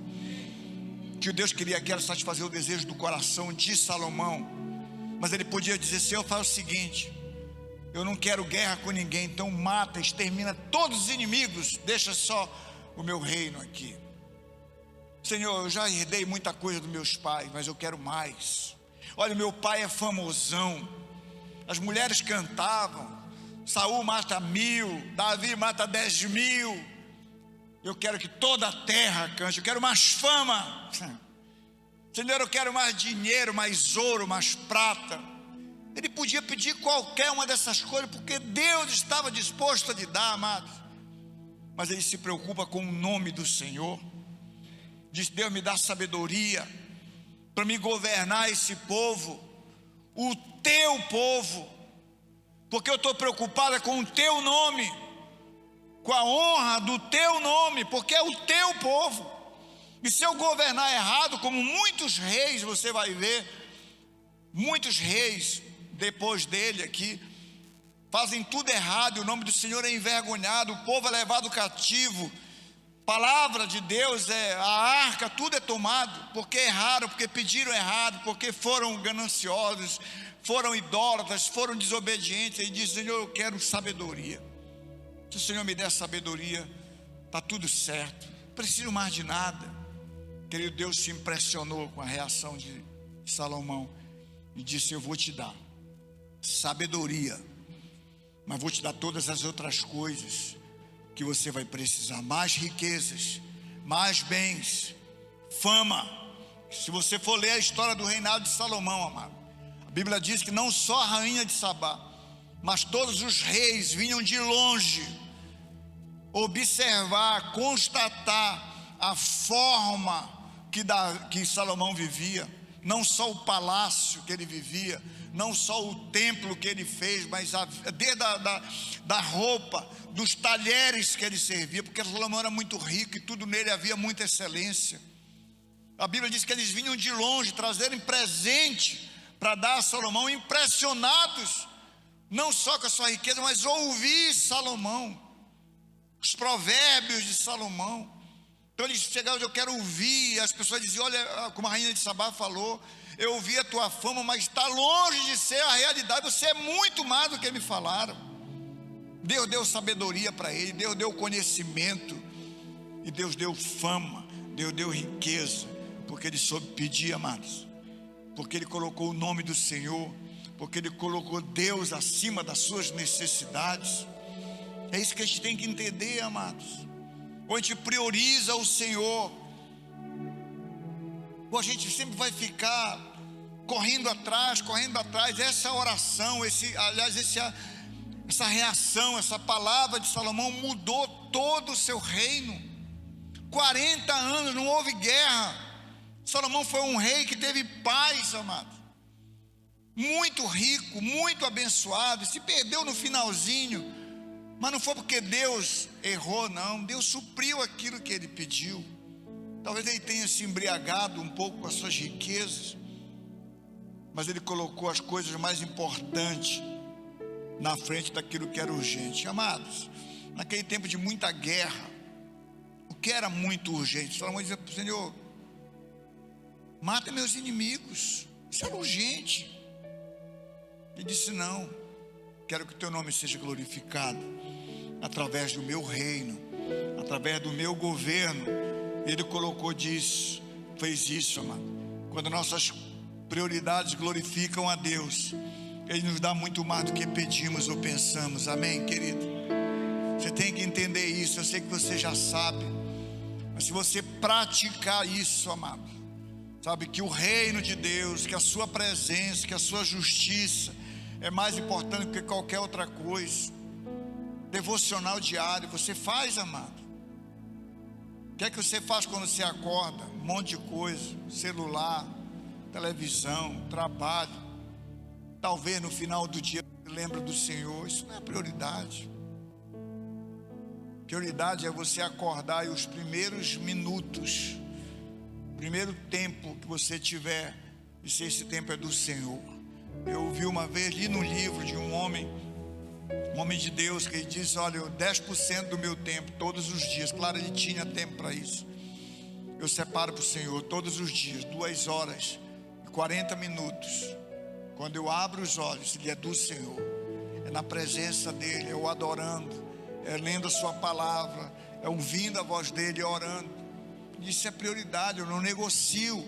Que Deus quero satisfazer o desejo do coração de Salomão. Mas ele podia dizer: Senhor, faz o seguinte, eu não quero guerra com ninguém, então mata, extermina todos os inimigos, deixa só o meu reino aqui. Senhor, eu já herdei muita coisa dos meus pais, mas eu quero mais. Olha, meu pai é famosão, as mulheres cantavam, Saul mata 1000, Davi mata 10.000. Eu quero que toda a terra cante, eu quero mais fama. Senhor, eu quero mais dinheiro, mais ouro, mais prata. Ele podia pedir qualquer uma dessas coisas, porque Deus estava disposto a lhe dar, amados. Mas ele se preocupa com o nome do Senhor. Diz: Deus, me dá sabedoria para me governar esse povo, o teu povo, porque eu estou preocupada com o teu nome, com a honra do teu nome, porque é o teu povo. E se eu governar errado, como muitos reis, você vai ver, muitos reis depois dele aqui, fazem tudo errado, e o nome do Senhor é envergonhado, o povo é levado cativo, palavra de Deus a arca, tudo é tomado, porque erraram, porque pediram errado, porque foram gananciosos, foram idólatras, foram desobedientes. Ele diz: Senhor, eu quero sabedoria. Se o Senhor me der sabedoria, está tudo certo, não preciso mais de nada. Querido, Deus se impressionou com a reação de Salomão e disse: eu vou te dar. sabedoria, mas vou te dar todas as outras coisas que você vai precisar: mais riquezas, mais bens, fama. Se você for ler a história do reinado de Salomão, amado, a Bíblia diz que não só a rainha de Sabá, mas todos os reis vinham de longe observar, constatar a forma que Salomão vivia. Não só o palácio que ele vivia, não só o templo que ele fez, mas desde da roupa, dos talheres que ele servia, porque Salomão era muito rico e tudo nele havia muita excelência. A Bíblia diz que eles vinham de longe, trazerem presente para dar a Salomão, impressionados, não só com a sua riqueza, mas ouvir Salomão, os provérbios de Salomão. Então eles chegavam: eu quero ouvir. As pessoas diziam: olha, como a rainha de Sabá falou, eu ouvi a tua fama, mas está longe de ser a realidade, você é muito mais do que me falaram. Deus deu sabedoria para ele, Deus deu conhecimento, e Deus deu fama, Deus deu riqueza, porque ele soube pedir, amados, porque ele colocou o nome do Senhor, porque ele colocou Deus acima das suas necessidades. É isso que a gente tem que entender, amados. Ou a gente prioriza o Senhor, ou a gente sempre vai ficar correndo atrás. Essa oração, essa reação, essa palavra de Salomão mudou todo o seu reino. 40 anos não houve guerra. Salomão foi um rei que teve paz, amado, muito rico, muito abençoado. Se perdeu no finalzinho, mas não foi porque Deus errou, não. Deus supriu aquilo que ele pediu. Talvez ele tenha se embriagado um pouco com as suas riquezas, mas ele colocou as coisas mais importantes na frente daquilo que era urgente. Amados, naquele tempo de muita guerra, o que era muito urgente? Salomão dizia para o Senhor: mata meus inimigos. Isso era urgente. Ele disse: não, quero que o teu nome seja glorificado através do meu reino, através do meu governo. Ele colocou disso, fez isso, amado. Quando nossas prioridades glorificam a Deus, Ele nos dá muito mais do que pedimos ou pensamos. Amém, querido? Você tem que entender isso. Eu sei que você já sabe, mas se você praticar isso, amado, sabe que o reino de Deus, que a sua presença, que a sua justiça é mais importante do que qualquer outra coisa. Devocional diário, você faz, amado? O que é que você faz quando você acorda? Um monte de coisa: celular, televisão, trabalho. Talvez no final do dia você lembre do Senhor. Isso não é prioridade. Prioridade é você acordar e os primeiros minutos, primeiro tempo que você tiver, e se esse tempo é do Senhor. Eu ouvi uma vez, li no livro de um homem de Deus, que ele disse: olha, 10% do meu tempo, todos os dias, claro, ele tinha tempo para isso, eu separo para o Senhor todos os dias, 2 horas e 40 minutos. Quando eu abro os olhos, ele é do Senhor, é na presença dEle, é o adorando, é lendo a sua palavra, é ouvindo a voz dEle e orando. Isso é prioridade, eu não negocio.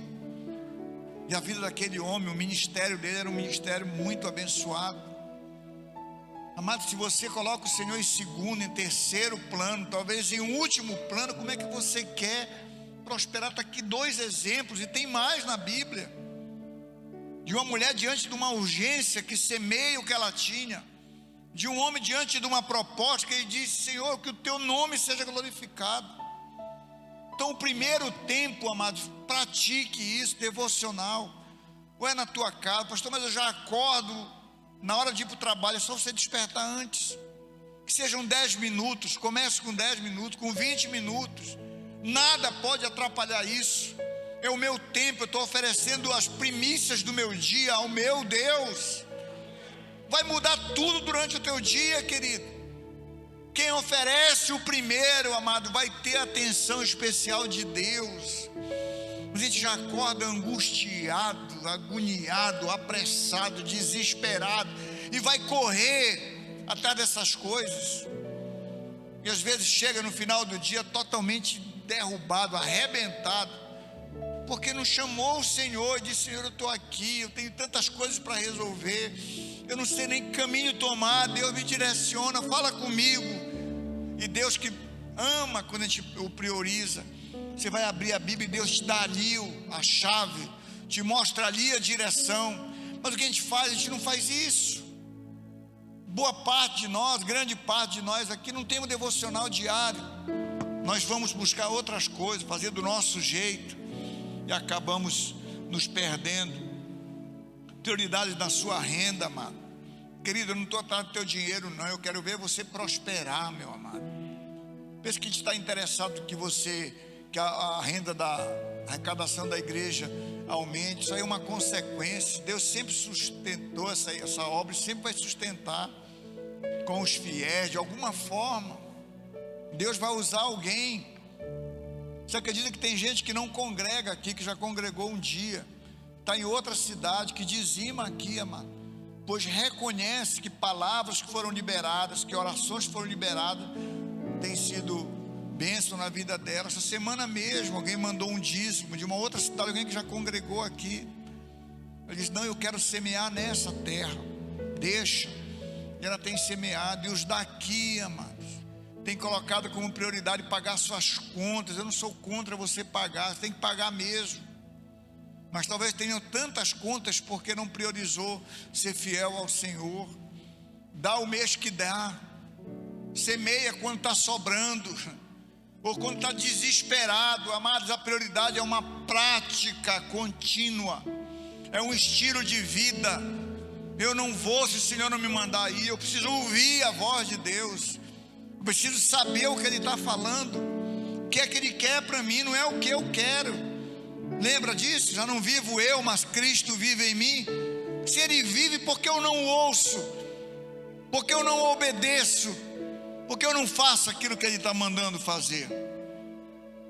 E a vida daquele homem, o ministério dele era um ministério muito abençoado. Amado, se você coloca o Senhor em segundo, em terceiro plano, talvez em último plano, como é que você quer prosperar? Está aqui 2 exemplos, e tem mais na Bíblia, de uma mulher diante de uma urgência que semeia o que ela tinha, de um homem diante de uma proposta que ele disse: Senhor, que o teu nome seja glorificado. Então o primeiro tempo, amados, pratique isso, devocional. Ou é na tua casa: pastor, mas eu já acordo na hora de ir para o trabalho. É só você despertar antes, que sejam 10 minutos, comece com 10 minutos, com 20 minutos, nada pode atrapalhar isso. É o meu tempo, eu estou oferecendo as primícias do meu dia ao meu Deus. Vai mudar tudo durante o teu dia, querido. Quem oferece o primeiro, amado, vai ter a atenção especial de Deus. A gente já acorda angustiado, agoniado, apressado, desesperado, e vai correr atrás dessas coisas, e às vezes chega no final do dia totalmente derrubado, arrebentado, porque não chamou o Senhor e disse: Senhor, eu estou aqui, eu tenho tantas coisas para resolver, eu não sei nem que caminho tomar. Deus me direciona, fala comigo. E Deus que ama quando a gente o prioriza, você vai abrir a Bíblia e Deus te dá ali a chave, te mostra ali a direção. Mas o que a gente faz? A gente não faz isso. Boa parte de nós, grande parte de nós aqui não tem um devocional diário. Nós vamos buscar outras coisas, fazer do nosso jeito, e acabamos nos perdendo. Prioridade na sua renda, amado. Querido, eu não estou atrás do teu dinheiro, não. Eu quero ver você prosperar, meu amado. Pensa que a gente está interessado que a renda da arrecadação da igreja aumente. Isso aí é uma consequência. Deus sempre sustentou essa obra e sempre vai sustentar com os fiéis, de alguma forma. Deus vai usar alguém. Você acredita que tem gente que não congrega aqui, que já congregou um dia, está em outra cidade, que dizima aqui, amado, pois reconhece que palavras que foram liberadas, que orações que foram liberadas, tem sido bênção na vida dela. Essa semana mesmo, alguém mandou um dízimo de uma outra cidade, alguém que já congregou aqui. Ele disse: não, eu quero semear nessa terra, deixa. E ela tem semeado, e os daqui, amados, tem colocado como prioridade pagar suas contas. Eu não sou contra você pagar, você tem que pagar mesmo. Mas talvez tenham tantas contas porque não priorizou ser fiel ao Senhor. Dá o mês que dá, semeia quando está sobrando, ou quando está desesperado. Amados, a prioridade é uma prática contínua, é um estilo de vida. Eu não vou se o Senhor não me mandar ir. Eu preciso ouvir a voz de Deus, eu preciso saber o que Ele está falando, o que é que Ele quer para mim, não é o que eu quero. Lembra disso? Já não vivo eu, mas Cristo vive em mim. Se Ele vive, por que eu não ouço? Por que eu não obedeço? Por que eu não faço aquilo que Ele está mandando fazer?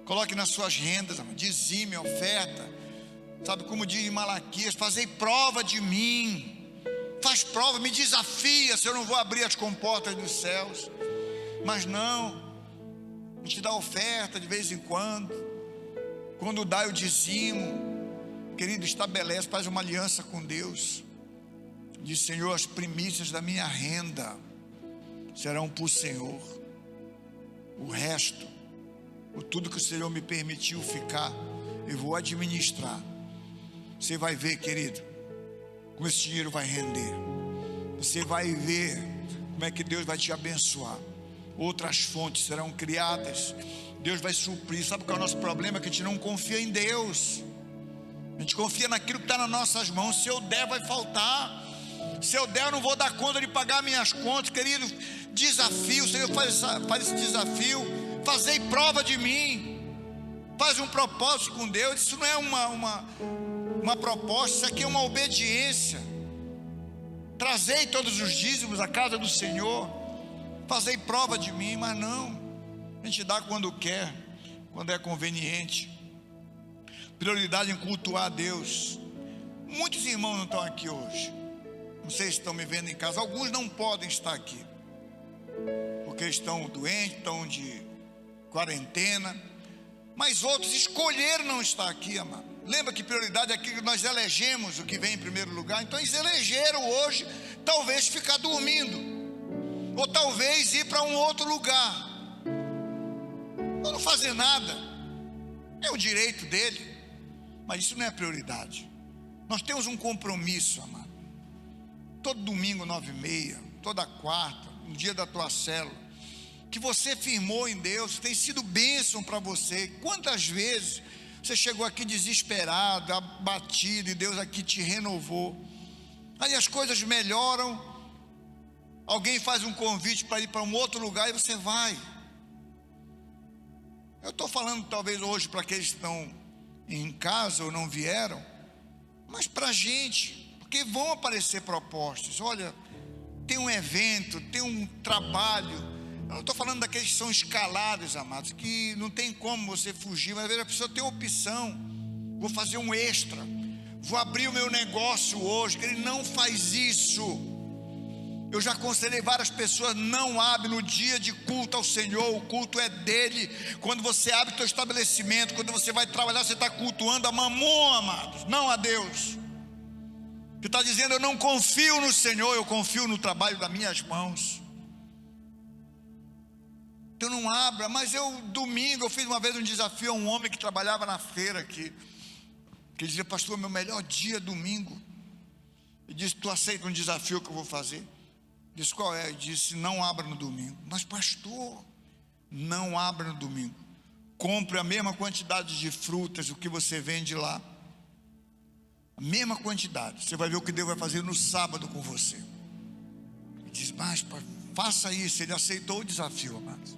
Coloque nas suas rendas, dizime, oferta. Sabe como diz em Malaquias: fazei prova de mim. Faz prova, me desafia se eu não vou abrir as comportas dos céus. Mas não, a gente dá oferta de vez em quando. Quando dá, eu dizimo. Querido, estabelece, faz uma aliança com Deus. Diz: Senhor, as primícias da minha renda serão para o Senhor. O resto, tudo que o Senhor me permitiu ficar, eu vou administrar. Você vai ver, querido, como esse dinheiro vai render. Você vai ver como é que Deus vai te abençoar. Outras fontes serão criadas. Deus vai suprir. Sabe qual é o nosso problema? Que a gente não confia em Deus. A gente confia naquilo que está nas nossas mãos. Se eu der, vai faltar. Se eu der, eu não vou dar conta de pagar minhas contas. Querido, desafio. O Senhor faz esse desafio. Fazei prova de mim. Faz um propósito com Deus. Isso não é uma proposta, isso aqui é uma obediência. Trazei todos os dízimos à casa do Senhor. Fazei prova de mim. Mas não, a gente dá quando quer, quando é conveniente. Prioridade em cultuar a Deus. Muitos irmãos não estão aqui hoje. Não sei se estão me vendo em casa. Alguns não podem estar aqui porque estão doentes, estão de quarentena. Mas outros escolheram não estar aqui, amado. Lembra que prioridade é aquilo que nós elegemos, o que vem em primeiro lugar. Então eles elegeram hoje, talvez ficar dormindo, ou talvez ir para um outro lugar, ou não fazer nada. É o direito dele, mas isso não é prioridade. Nós temos um compromisso, amado. Todo domingo 9h30, toda quarta, no dia da tua célula, que você firmou em Deus, tem sido bênção para você. Quantas vezes você chegou aqui desesperado, abatido, e Deus aqui te renovou. Aí as coisas melhoram, alguém faz um convite para ir para um outro lugar e você vai. Eu estou falando talvez hoje para aqueles que estão em casa ou não vieram, mas para a gente, porque vão aparecer propostas. Olha, tem um evento, tem um trabalho. Eu não estou falando daqueles que são escalados, amados, que não tem como você fugir, mas às vezes a pessoa tem opção. Vou fazer um extra, vou abrir o meu negócio hoje. Que ele não faz isso. Eu já aconselhei várias pessoas: não abre no dia de culto ao Senhor, o culto é dele. Quando você abre o teu estabelecimento, quando você vai trabalhar, você está cultuando a mamon, amados, não a Deus. Tu está dizendo: eu não confio no Senhor, eu confio no trabalho das minhas mãos. Tu não abra. Mas domingo, eu fiz uma vez um desafio a um homem que trabalhava na feira aqui, que dizia: pastor, meu melhor dia é domingo. E disse: tu aceita um desafio que eu vou fazer? Disse: qual é? Ele disse: não abra no domingo. Mas pastor, não abra no domingo. Compre a mesma quantidade de frutas, o que você vende lá, a mesma quantidade. Você vai ver o que Deus vai fazer no sábado com você. Ele disse: mas faça isso. Ele aceitou o desafio, amados.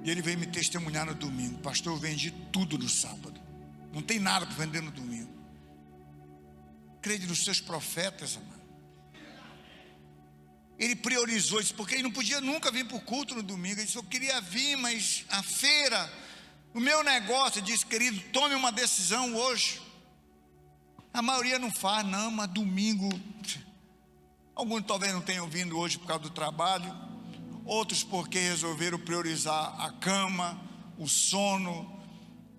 E ele veio me testemunhar no domingo: pastor, eu vendi tudo no sábado, não tem nada para vender no domingo. Crede nos seus profetas, amado. Ele priorizou isso, porque ele não podia nunca vir para o culto no domingo. Ele disse: eu queria vir, mas a feira, o meu negócio. Ele disse: querido, tome uma decisão hoje. A maioria não faz, não, mas domingo. Alguns talvez não tenham vindo hoje por causa do trabalho, outros porque resolveram priorizar a cama, o sono,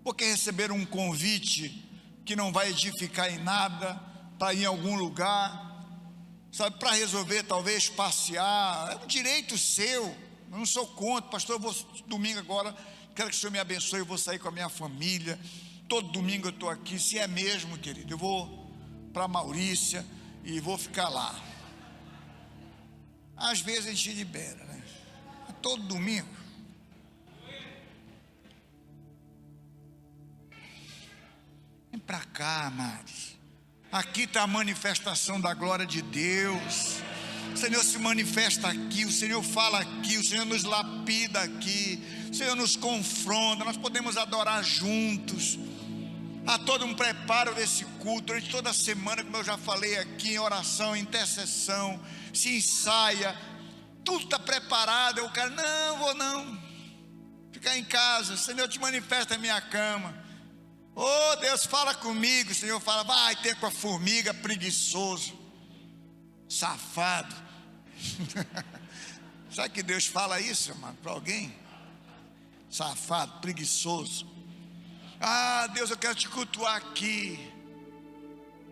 porque receberam um convite que não vai edificar em nada, para ir em algum lugar, sabe, para resolver talvez passear. É um direito seu, eu não sou contra. Pastor, eu vou domingo agora, quero que o Senhor me abençoe, eu vou sair com a minha família, todo domingo eu estou aqui. Se é mesmo, querido, eu vou para Maurícia e vou ficar lá. Às vezes a gente libera, né? Todo domingo. Vem para cá, amados. Aqui está a manifestação da glória de Deus. O Senhor se manifesta aqui, o Senhor fala aqui, o Senhor nos lapida aqui, o Senhor nos confronta. Nós podemos adorar juntos. Há todo um preparo desse culto durante toda a semana, como eu já falei aqui, em oração, em intercessão, se ensaia, tudo está preparado. Eu quero, não vou não, ficar em casa. Senhor, te manifesta a minha cama. Oh Deus, fala comigo. O Senhor fala: vai ter com a formiga, preguiçoso, safado. Sabe que Deus fala isso, irmão, para alguém? Safado, preguiçoso. Ah, Deus, eu quero te cultuar aqui,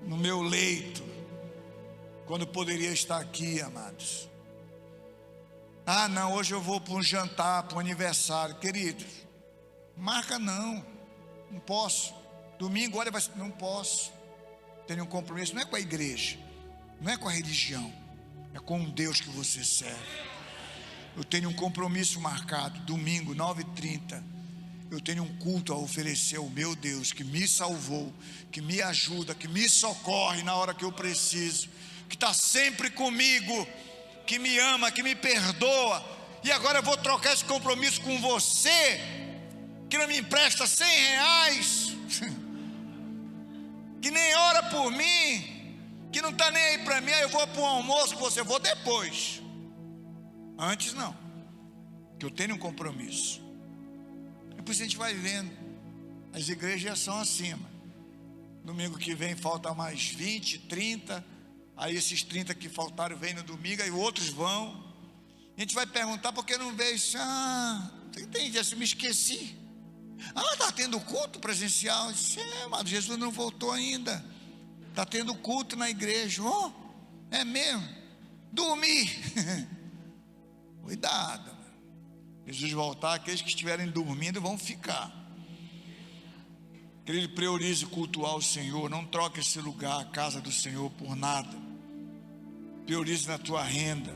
no meu leito, quando poderia estar aqui, amados. Ah, não, hoje eu vou para um jantar, para um aniversário. Queridos, marca não posso. Domingo, olha, não posso. Tenho um compromisso, não é com a igreja, não é com a religião, é com o Deus que você serve. Eu tenho um compromisso marcado, domingo, 9h30. Eu tenho um culto a oferecer ao meu Deus, que me salvou, que me ajuda, que me socorre na hora que eu preciso, que está sempre comigo, que me ama, que me perdoa. E agora eu vou trocar esse compromisso com você, que não me empresta R$100, que nem ora por mim, que não está nem aí para mim. Aí eu vou para um almoço com você, vou depois. Antes não, que eu tenho um compromisso. Depois a gente vai vendo. As igrejas já são acima. Domingo que vem falta mais 20, 30. Aí esses 30 que faltaram vêm no domingo, aí outros vão. A gente vai perguntar: por que não veio? Entendi, assim, me esqueci. Está tendo culto presencial? Eu disse: mas Jesus não voltou ainda. Está tendo culto na igreja. É mesmo? Dormi. Cuidado. Jesus voltar, aqueles que estiverem dormindo vão ficar. Que ele priorize cultuar o Senhor. Não troque esse lugar, a casa do Senhor, por nada. Priorize na tua renda,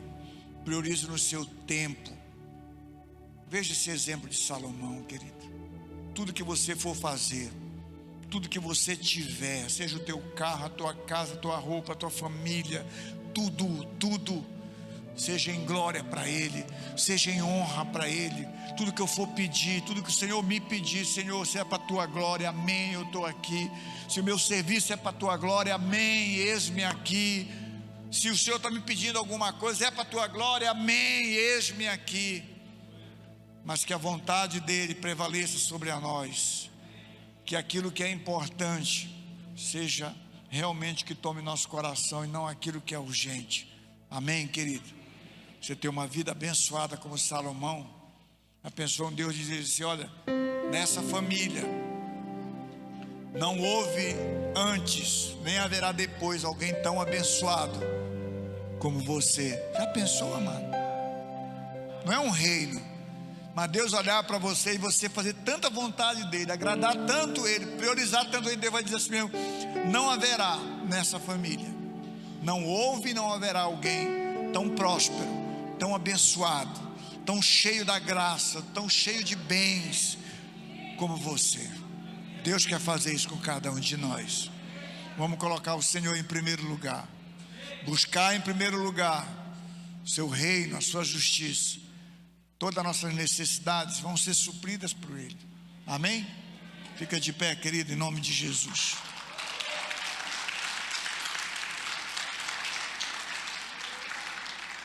priorize no seu tempo. Veja esse exemplo de Salomão, querido. Tudo que você for fazer, tudo que você tiver, seja o teu carro, a tua casa, a tua roupa, a tua família, tudo, seja em glória para Ele, seja em honra para Ele. Tudo que eu for pedir, tudo que o Senhor me pedir: Senhor, se é para a tua glória, amém, eu estou aqui. Se o meu serviço é para a tua glória, amém, eis-me aqui. Se o Senhor está me pedindo alguma coisa, é para a tua glória, amém, eis-me aqui. Mas que a vontade dEle prevaleça sobre a nós, que aquilo que é importante seja realmente que tome nosso coração e não aquilo que é urgente. Amém, querido? Você ter uma vida abençoada como Salomão. Já pensou um Deus dizer assim: olha, nessa família Não houve antes, nem haverá depois alguém tão abençoado como você. Já pensou, amado? Não é um reino, mas Deus olhar para você e você fazer tanta vontade dele, agradar tanto ele, priorizar tanto ele, Deus vai dizer assim mesmo: não haverá nessa família, não houve e não haverá alguém tão próspero, tão abençoado, tão cheio da graça, tão cheio de bens como você. Deus quer fazer isso com cada um de nós. Vamos colocar o Senhor em primeiro lugar, buscar em primeiro lugar o seu reino, a sua justiça. Todas as nossas necessidades vão ser supridas por Ele. Amém? Fica de pé, querido, em nome de Jesus.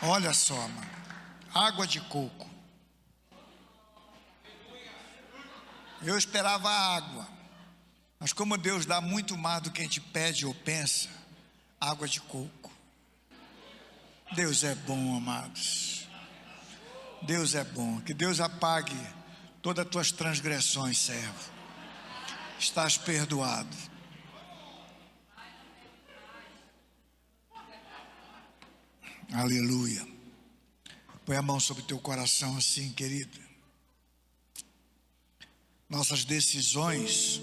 Olha só, mano, água de coco. Eu esperava água, mas como Deus dá muito mais do que a gente pede ou pensa, água de coco. Deus é bom, amados. Deus é bom. Que Deus apague todas as tuas transgressões, servo. Estás perdoado. Aleluia. Põe a mão sobre o teu coração assim, querido. Nossas decisões,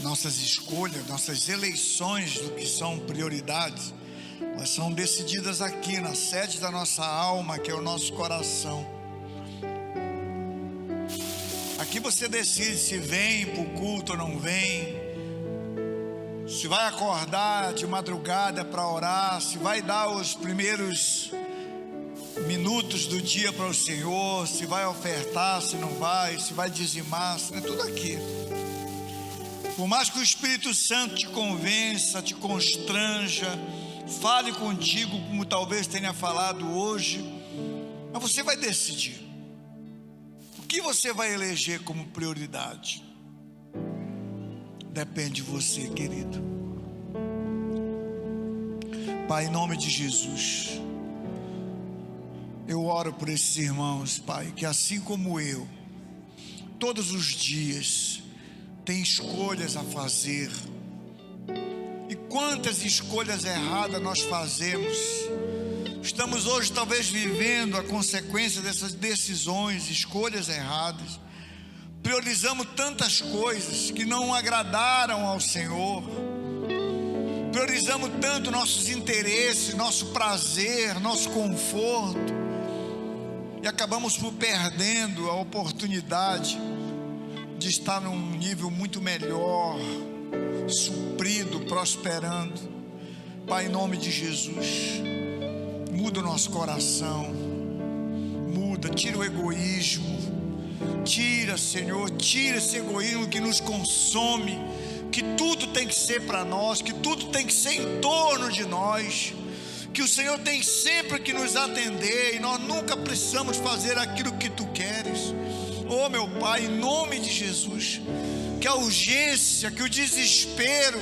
nossas escolhas, nossas eleições do que são prioridades, elas são decididas aqui na sede da nossa alma, que é o nosso coração. Aqui você decide se vem para o culto ou não vem, se vai acordar de madrugada para orar, se vai dar os primeiros minutos do dia para o Senhor, se vai ofertar, se não vai, se vai dizimar, é tudo aqui. Por mais que o Espírito Santo te convença, te constranja, fale contigo como talvez tenha falado hoje, mas você vai decidir o que você vai eleger como prioridade. Depende de você, querido. Pai, em nome de Jesus, eu oro por esses irmãos, Pai, que assim como eu, todos os dias tem escolhas a fazer. E quantas escolhas erradas nós fazemos. Estamos hoje talvez vivendo a consequência dessas decisões, escolhas erradas. Priorizamos tantas coisas que não agradaram ao Senhor. Priorizamos tanto nossos interesses, nosso prazer, nosso conforto, e acabamos por perdendo a oportunidade de estar num nível muito melhor, suprido, prosperando. Pai, em nome de Jesus, muda o nosso coração, muda, tira o egoísmo, tira, Senhor, tira esse egoísmo que nos consome, que tudo tem que ser para nós, que tudo tem que ser em torno de nós, que o Senhor tem sempre que nos atender, e nós nunca precisamos fazer aquilo que Tu queres. Oh, meu Pai, em nome de Jesus, que a urgência, que o desespero,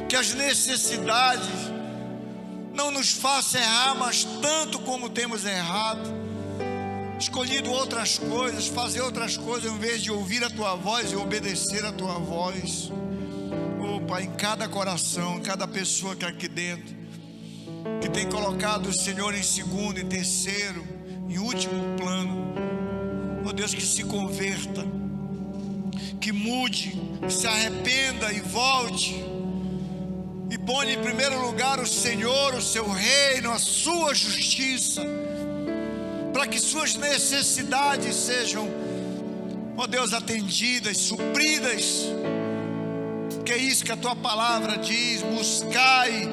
que as necessidades não nos faça errar, mas tanto como temos errado, escolhido outras coisas, fazer outras coisas, em vez de ouvir a Tua voz e obedecer a Tua voz. Oh, Pai, em cada coração, em cada pessoa que aqui dentro, que tem colocado o Senhor em segundo, em terceiro, em último plano, oh Deus, que se converta, que mude, que se arrependa e volte, e põe em primeiro lugar o Senhor, o seu reino, a sua justiça, para que suas necessidades sejam, ó Deus, atendidas, supridas. Que é isso que a Tua palavra diz: buscai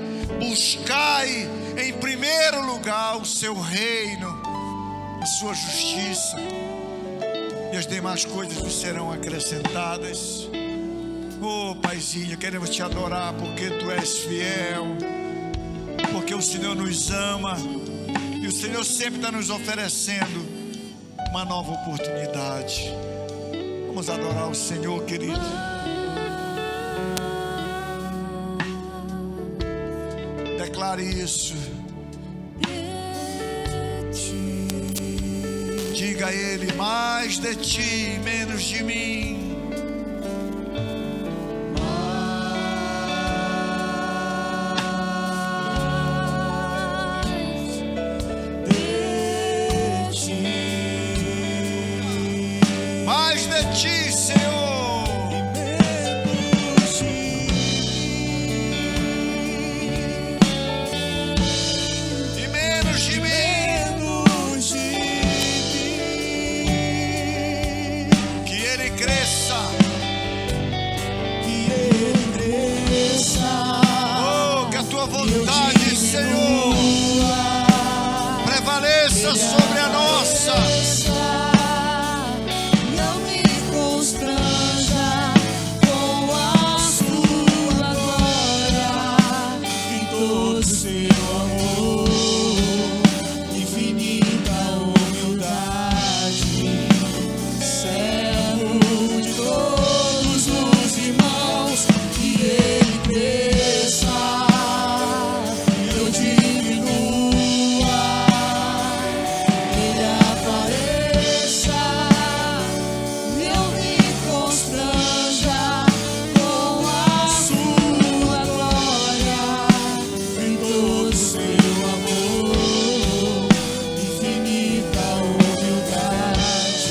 em primeiro lugar o seu reino, a sua justiça, e as demais coisas vos serão acrescentadas. Oh, Paizinho, queremos Te adorar porque Tu és fiel, porque o Senhor nos ama, e o Senhor sempre está nos oferecendo uma nova oportunidade. Vamos adorar o Senhor, querido. Declare isso. Diga a Ele: mais de Ti, menos de mim. ti, Senhor. E menos de mim. Que ele cresça. Oh, que a tua vontade, Senhor, prevaleça sobre a nossa. Não me constranja com a sua glória, em todo seu amor, infinita humildade, servo de todos os irmãos, que ele cresça, eu diminua, ele apareça, eu me constranja com a sua glória, em todo seu amor, infinita humildade,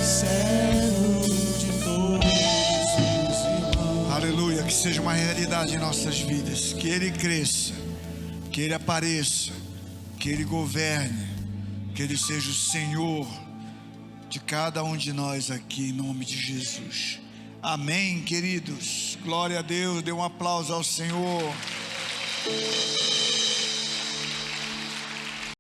servo de todos os irmãos. Aleluia, que seja uma realidade em nossas vidas. Que ele cresça, que ele apareça, que ele governe, que ele seja o Senhor de cada um de nós aqui, em nome de Jesus. Amém, queridos. Glória a Deus. Dê um aplauso ao Senhor.